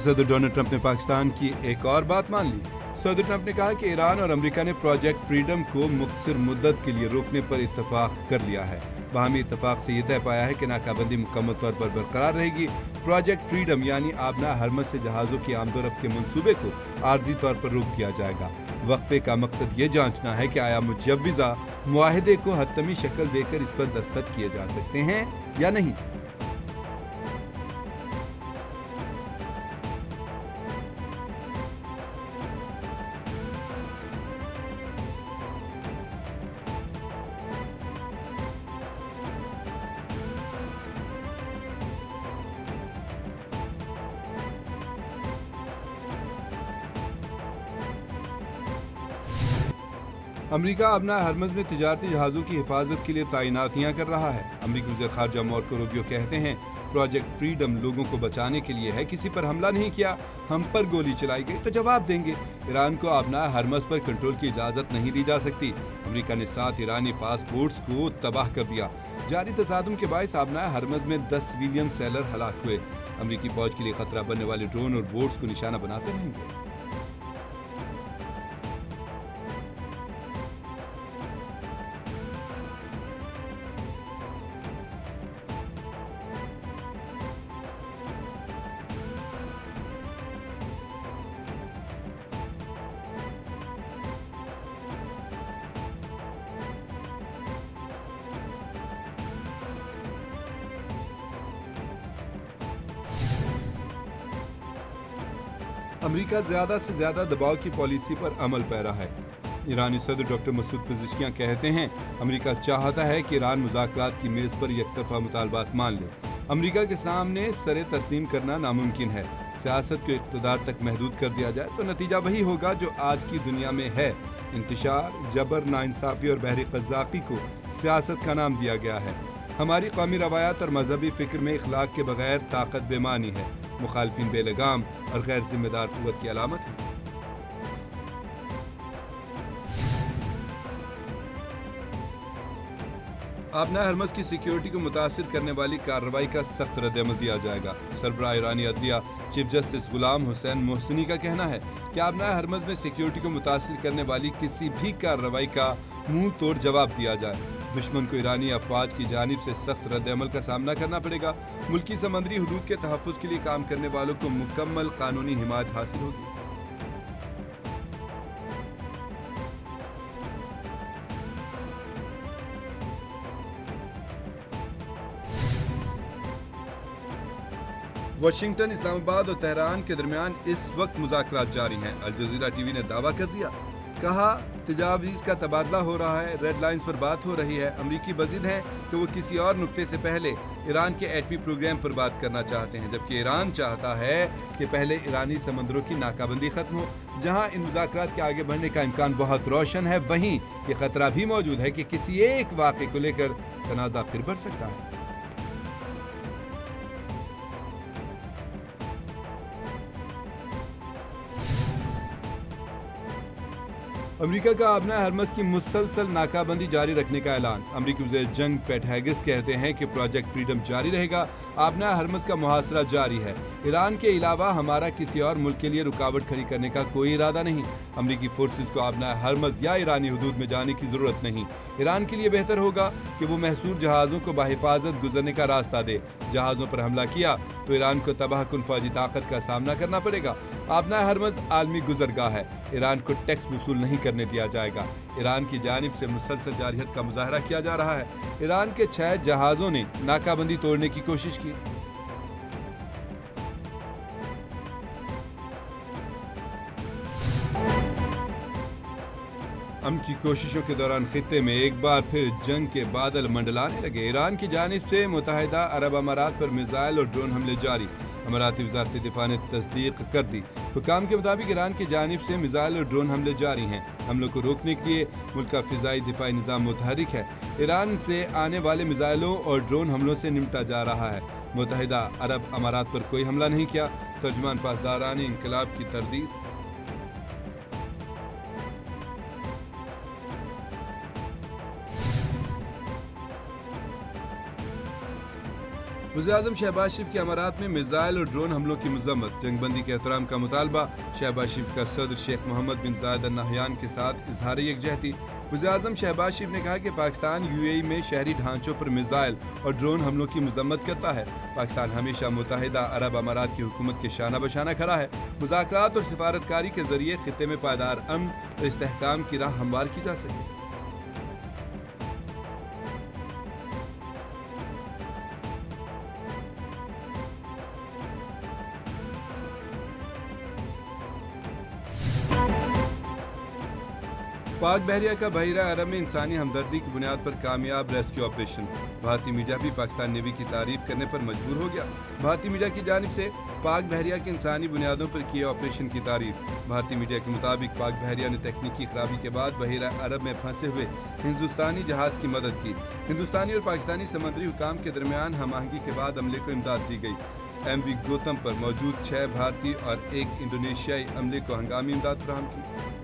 सदर Donald Trump ने पाकिस्तान की एक और बात मान ली। सदर ट्रंप ने कहा कि ईरान और अमेरिका ने प्रोजेक्ट फ्रीडम को मुख्तर मुद्दत के लिए रोकने पर इत्तफाक कर लिया है। बाहमी इत्तफाक से यह तय पाया है कि नाकाबंदी मुकम्मल तौर पर बरकरार रहेगी। प्रोजेक्ट फ्रीडम यानी आबना हरमज से जहाज़ों की आमदोरफ्त के मंसूबे को आर्जी तौर पर रोक दिया जाएगा। वक्फे का मकसद ये जांचना है कि आया मुजव्विज़ा मुआहदे को हतमी शक्ल देकर इस पर दस्तखत किए जा सकते हैं या नहीं। अमेरिका अपना हरमज में तिजारती जहाज़ों की हिफाजत के लिए तैनातियां कर रहा है। अमेरिकी वज़ीर ख़ारजा मार्को रूबियो कहते हैं, प्रोजेक्ट फ्रीडम लोगों को बचाने के लिए है, किसी पर हमला नहीं किया। हम पर गोली चलाई गई तो जवाब देंगे। ईरान को अपना हरमज पर कंट्रोल की इजाज़त नहीं दी जा सकती। अमेरिका ने 7 ईरानी फास्ट बोट्स को तबाह कर दिया। जारी तसादुम के बायस अपना हरमज में 10 सिविलियन सेलर हलाक हुए। अमेरिकी फौज के लिए खतरा बनने वाले ड्रोन और बोट्स को निशाना बनाते रहेंगे। अमेरिका ज्यादा से ज्यादा दबाव की पॉलिसी पर अमल पैरा है। ईरानी सदर डॉक्टर मसूद पेज़ेश्कियान कहते हैं, अमेरिका चाहता है कि ईरान मुज़ाकरात की मेज़ पर यकतरफा मुतालबात मान ले। अमेरिका के सामने सरे तस्लीम करना नामुमकिन है। सियासत को इक़्तिदार तक महदूद कर दिया जाए तो नतीजा वही होगा जो आज की दुनिया में है। इंतशार, जबर, नाइंसाफ़ी और बहरी क़ज़्ज़ाक़ी को सियासत का नाम दिया गया है। हमारी कौमी रवायात और मजहबी फ़िक्र में इखलाक के बगैर ताकत बेमानी है। मुखालफिन बेलगाम और गैर जिम्मेदार क़ुव्वत की अलामत है। अपना हरमज की सिक्योरिटी को मुतासिर करने वाली कार्रवाई का सख्त रद्द-ए-अमल दिया जाएगा। सरबराह ईरानी अदलिया चीफ जस्टिस गुलाम हुसैन मोहसिनी का कहना है कि अपना हरमज में सिक्योरिटी को मुतासिर करने वाली किसी भी कार्रवाई का मुंह तोड़ जवाब दिया जाए। दुश्मन को ईरानी अफवाज की जानिब से सख्त रद्द-ए-अमल का सामना करना पड़ेगा। मुल्की समंदरी हुदूद के तहफ़्फ़ुज़ के लिए काम करने वालों को मुकम्मल कानूनी हिमायत हासिल होगी। वाशिंगटन, इस्लामाबाद और तेहरान के दरमियान इस वक्त मुज़ाकरात जारी हैं। अल जज़ीरा टीवी ने दावा कर दिया, कहा तजावीज़ का तबादला हो रहा है, रेड लाइन्स पर बात हो रही है। अमरीकी बज़िद हैं कि वो किसी और नुक्ते से पहले ईरान के एटमी प्रोग्राम पर बात करना चाहते हैं, जबकि ईरान चाहता है कि पहले ईरानी समंदरों की नाकाबंदी ख़त्म हो। जहां इन मुज़ाकरात के आगे बढ़ने का इम्कान बहुत रोशन है, वहीं ये ख़तरा भी मौजूद है कि किसी एक वाक़े को लेकर तनाज़ा फिर बढ़ सकता है। अमेरिका का अपना हरमज की मुसलसल नाकाबंदी जारी रखने का ऐलान। अमेरिकी वज़ीर जंग पैट हेगिस कहते हैं कि प्रोजेक्ट फ्रीडम जारी रहेगा। अपना हरमज का मुहासरा जारी है। ईरान के अलावा हमारा किसी और मुल्क के लिए रुकावट खड़ी करने का कोई इरादा नहीं। अमेरिकी फोर्सेस को अपना हरमज या ईरानी हुदूद में जाने की ज़रूरत नहीं। ईरान के लिए बेहतर होगा कि वो महसूर जहाज़ों को बाहिफाजत गुजरने का रास्ता दे। जहाज़ों पर हमला किया तो ईरान को तबाहकुन फौजी ताकत का सामना करना पड़ेगा। अपना हरमज आलमी गुजरगाह है। ईरान को टैक्स वसूल नहीं करने दिया जाएगा। ईरान की जानिब से मुसलसल जारहियत का मुजाहरा किया जा रहा है। ईरान के 6 जहाज़ों ने नाकाबंदी तोड़ने की कोशिश की। अमन की कोशिशों के दौरान खित्ते में एक बार फिर जंग के बादल मंडलाने लगे। ईरान की जानिब से मुत्तहिदा अरब अमारात पर मिसाइल और ड्रोन हमले जारी। अमाराती वज़ारत दिफ़ा ने तस्दीक कर दी। हुकाम के मुताबिक ईरान की जानिब से मिसाइल और ड्रोन हमले जारी हैं। हमलों को रोकने के लिए मुल्क का फ़िज़ाई दिफ़ाई निज़ाम मुतहरिक है। ईरान से आने वाले मिसाइलों और ड्रोन हमलों से निपटा जा रहा है। मुत्तहिदा अरब अमारात पर कोई हमला नहीं किया। तर्जुमान पासदारानी इनकलाब की तरदीद। वज़ीर-ए-आज़म शहबाज शरीफ के अमारात में मिसाइल और ड्रोन हमलों की मजम्मत, जंग बंदी के एहतराम का मुतालबा। शहबाज शरीफ का सदर शेख मोहम्मद बिन जायद अल नहयान के साथ इजहार यकजहती। वज़ीर-ए-आज़म शहबाज शरीफ ने कहा कि पाकिस्तान यूएई में शहरी ढांचों पर मिसाइल और ड्रोन हमलों की मजम्मत करता है। पाकिस्तान हमेशा मुत्तहिदा अरब अमारात की हुकूमत के शाना बशाना खड़ा है। मुज़ाकरात और सिफारतकारी के जरिए खित्ते में पायदार अमन और इस्तेहकाम की राह हमवार की जा सके। पाक बहरिया का बहिरा अरब में इंसानी हमदर्दी की बुनियाद पर कामयाब रेस्क्यू ऑपरेशन। भारतीय मीडिया भी पाकिस्तान नेवी की तारीफ करने पर मजबूर हो गया। भारतीय मीडिया की जानिब से पाक बहरिया के इंसानी बुनियादों पर किए ऑपरेशन की तारीफ। भारतीय मीडिया के मुताबिक पाक बहरिया ने तकनीकी खराबी के बाद बहिरा अरब में फंसे हुए हिंदुस्तानी जहाज की मदद की। हिंदुस्तानी और पाकिस्तानी समुद्री हुकाम के दरमियान हम आहंगी के बाद अमले को इमदाद दी गई। MV गौतम पर मौजूद 6 भारतीय और 1 इंडोनेशियाई अमले को हंगामी इमदाद फराहम की।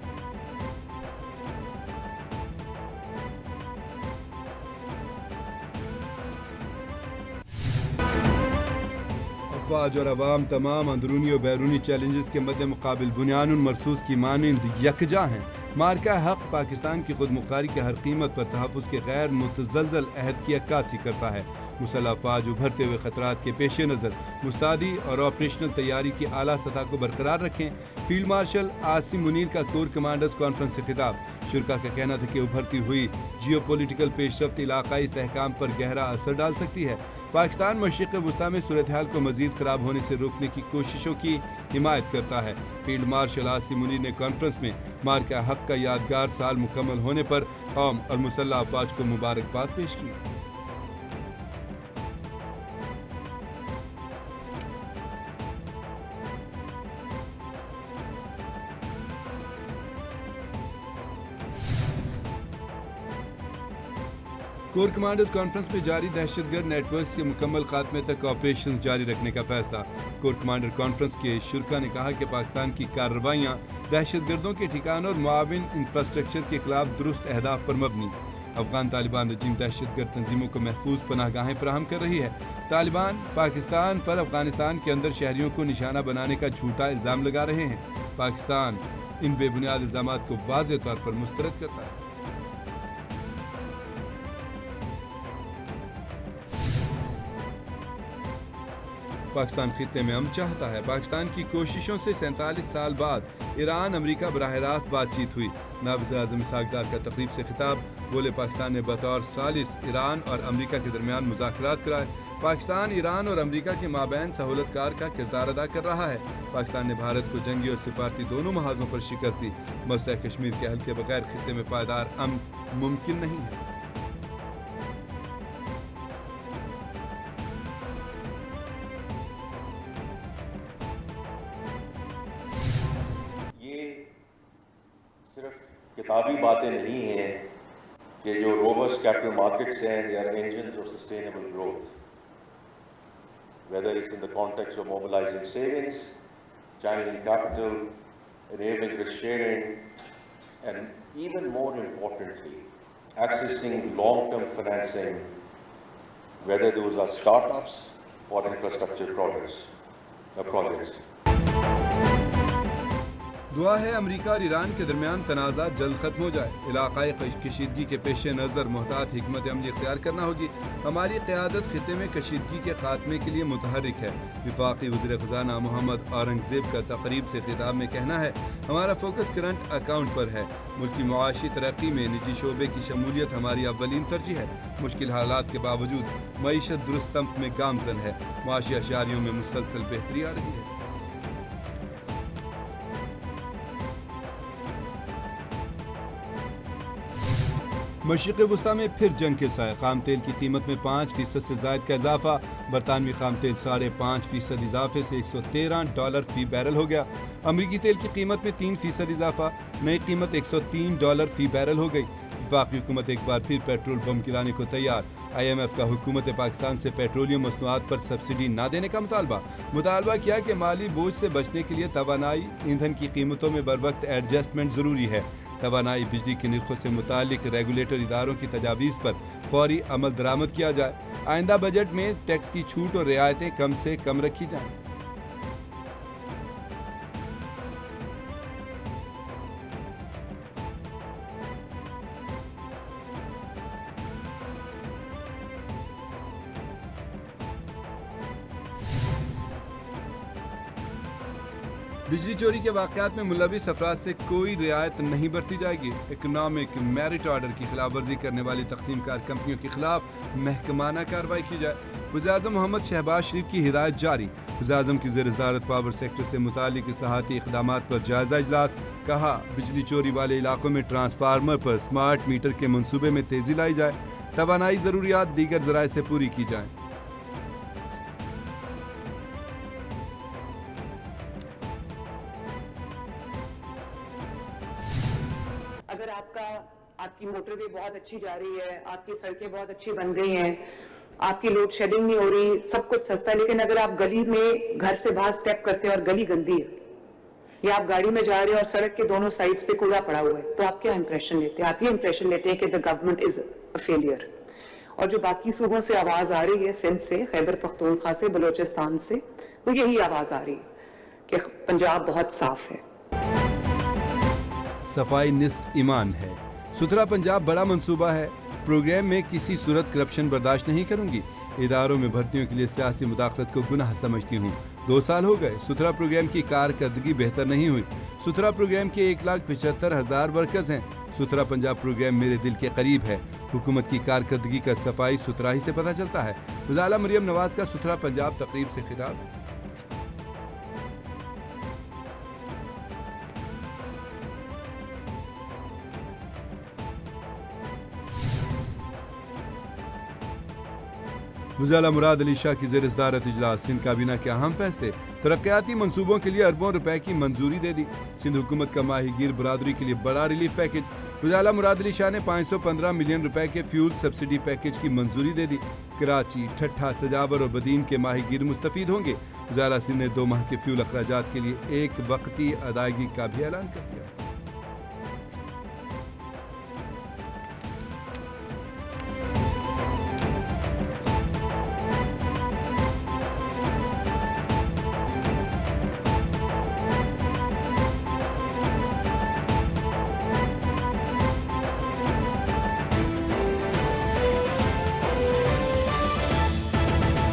अफवाज और अवाम तमाम अंदरूनी और बैरूनी चैलेंजेस के मद्दे मुकाबिल बुनियानुन मरसूस की मानिंद यकजा हैं। मार्का हक पाकिस्तान की खुद मुख्तारी की हर कीमत पर तहफ़्फ़ुज़ के गैर मुतज़लज़ल अहद की अक्कासी करता है। मुसल्लह अफ़वाज उभरते हुए ख़तरात के पेश नज़र मुस्तैदी और ऑपरेशनल तैयारी की आला सतह को बरकरार रखें। फील्ड मार्शल आसिम मुनीर का कोर कमांडर्स कॉन्फ्रेंस से खिताब। शुरा का कहना था कि उभरती हुई जियोपॉलिटिकल पेशरफ्त इलाकाई इस्तेहकाम पर गहरा असर डाल सकती है। पाकिस्तान मशरिक़ वस्ता में सूरत हाल को मज़ीद ख़राब होने से रोकने की कोशिशों की हिमायत करता है। फील्ड मार्शल आसिम मुनीर ने कॉन्फ्रेंस में मार्का हक का यादगार साल मुकम्मल होने पर कौम और मुसल्लह अफ़वाज को मुबारकबाद पेश की। कोर कमांडर्स कॉन्फ्रेंस में जारी दहशतगर्द नेटवर्क्स के मुकम्मल खात्मे तक ऑपरेशन जारी रखने का फैसला। कोर कमांडर कॉन्फ्रेंस के शुरा ने कहा कि पाकिस्तान की कार्रवाइयाँ दहशतगर्दों के ठिकानों और मुआविन इंफ्रास्ट्रक्चर के खिलाफ दुरुस्त अहदाफ पर मबनी। अफगान तालिबान रजीम दहशतगर्द तंजीमों को महफूज पनाहगाहें फराहम कर रही है। तालिबान पाकिस्तान पर अफगानिस्तान के अंदर शहरियों को निशाना बनाने का झूठा इल्ज़ाम लगा रहे हैं। पाकिस्तान इन बेबुनियाद इल्ज़ाम को वाज़ेह तौर पर मुस्तरद करता है। पाकिस्तान खित्ते में अमन चाहता है। पाकिस्तान की कोशिशों से 47 साल बाद ईरान अमेरिका बराह रास्त बातचीत हुई। नायब वज़ीर-ए-आज़म इसहाक़ डार का तकरीब से खिताब। बोले पाकिस्तान ने बतौर सालिस ईरान और अमेरिका के दरमियान मुज़ाकरात कराए। पाकिस्तान ईरान और अमेरिका के माबैन सहूलतकार का किरदार अदा कर रहा है। पाकिस्तान ने भारत को जंगी और सिफारती दोनों महाजों पर शिकस्त दी। मसला कश्मीर के हल के बगैर खित्ते में पायदार अमन मुमकिन नहीं है। सिर्फ किताबी बातें नहीं हैं कि जो रोबस्ट कैपिटल मार्केट्स हैं, they are engines of sustainable growth, whether it's in the context of mobilising savings, channelling capital, enabling risk sharing, and even more importantly, accessing long-term financing, whether those are startups or infrastructure projects. दुआ है America और Iran के दरमियान तनाज़ा जल्द खत्म हो जाए। इलाकाई कशीदगी के पेश नज़र मुहतात हिकमत अमली इख्तियार करना होगी। हमारी क़यादत खित्ते में कशीदगी के खात्मे के लिए मुतहरिक है। वफाकी वज़ीर ख़ज़ाना मोहम्मद औरंगज़ेब का तकरीब से खिताब में कहना है, हमारा फोकस करंट अकाउंट पर है। मुल्क की मुआशी तरक्की में निजी शोबे की शमूलियत हमारी अव्वलीन तरजीह है। मुश्किल हालात के बावजूद मईशत दुरुस्त सम्त में गामज़न है। मुआशी अशारियों में मुसलसल बेहतरी आ रही है। मशरिक़ वस्ता में फिर जंग के साए। खाम तेल की कीमत में 5% से ज़ायद का इजाफा। बरतानवी खाम तेल 5.5% इजाफे से $113 फी बैरल हो गया। अमरीकी तेल की कीमत में 3% इजाफा, नई कीमत $103 फी बैरल हो गई। वफाकी हुकूमत एक बार फिर पेट्रोल बम गिराने को तैयार। IMF का हुकूमत पाकिस्तान से पेट्रोलियम मसनूआत पर सब्सिडी न देने का मुतालबा किया कि माली बोझ से बचने के लिए तवानाई ईंधन की कीमतों में बर वक्त एडजस्टमेंट ज़रूरी है। तवानाई बिजली के निर्खों से मुतालिक रेगुलेटर इदारों की तजावीज़ पर फौरी अमल दरामद किया जाए। आइंदा बजट में टैक्स की छूट और रियायतें कम से कम रखी जाएं। बिजली चोरी के वाकयात में मुलविस अफराद से कोई रियायत नहीं बरती जाएगी। इकोनॉमिक मेरिट ऑर्डर की खिलाफ वर्जी करने वाली तकसीमकार कंपनियों के खिलाफ महकमाना कार्रवाई की जाए। वज़ीर-ए-आज़म मोहम्मद शहबाज शरीफ की हिदायत जारी। वज़ीर-ए-आज़म की ज़ेर-ए-सदारत पावर सेक्टर से मुतालिक इस्लाहाती इक़दामात पर जायज़ा इजलास। कहा, बिजली चोरी वाले इलाकों में ट्रांसफार्मर पर स्मार्ट मीटर के मंसूबे में तेज़ी लाई जाए। तवानाई ज़रूरियात दीगर ज़राए से पूरी की जाएँ। अगर आपकी मोटरवे बहुत अच्छी जा रही है, आपकी सड़कें बहुत अच्छी बन गई हैं, आपकी लोड शेडिंग नहीं हो रही, सब कुछ सस्ता है, लेकिन अगर आप गली में घर से बाहर स्टेप करते हैं और गली गंदी है, या आप गाड़ी में जा रहे हैं और सड़क के दोनों साइड्स पे कूड़ा पड़ा हुआ है, तो आप क्या इंप्रेशन लेते हैं? आप ये इंप्रेशन लेते हैं कि the government is a failure. और जो बाकी सूबों से आवाज आ रही है, सिंध से, खैबर पख्तूनख्वा से, बलोचिस्तान से, वो यही आवाज आ रही है कि पंजाब बहुत साफ है। सफाई निस्फ ईमान है। सुथरा पंजाब बड़ा मंसूबा है। प्रोग्राम में किसी सूरत करप्शन बर्दाश्त नहीं करूंगी। इदारों में भर्तियों के लिए सियासी मुदाखलत को गुनाह समझती हूँ। 2 साल हो गए, सुथरा प्रोग्राम की कारकर्दगी बेहतर नहीं हुई। सुथरा प्रोग्राम के 1,75,000 वर्कर्स हैं। सुथरा पंजाब प्रोग्राम मेरे दिल के करीब है। हुकूमत की कारकर्दगी का सफाई सुथराई से पता चलता है। वज़ीर मरियम नवाज का सुथरा पंजाब तकरीब से खिताब। वज़ीर मुराद अली शाह की ज़ेर-ए-सदारत इजलास। सिंध काबीना के अहम फैसले। तरक्याती मंसूबों के लिए अरबों रुपए की मंजूरी दे दी। सिंध हुकूमत का माहीगीर बरादरी के लिए बड़ा रिलीफ पैकेज। वज़ीर मुराद अली शाह ने 515 मिलियन रुपए के फ्यूल सब्सिडी पैकेज की मंजूरी दे दी। कराची, ठट्ठा, सजावर और बदीन के माहीगीर मुस्तफीद होंगे। वज़ीर सिंध ने 2 माह के फ्यूल अखराजात के लिए एक वक्ती अदायगी का भी ऐलान कर दिया।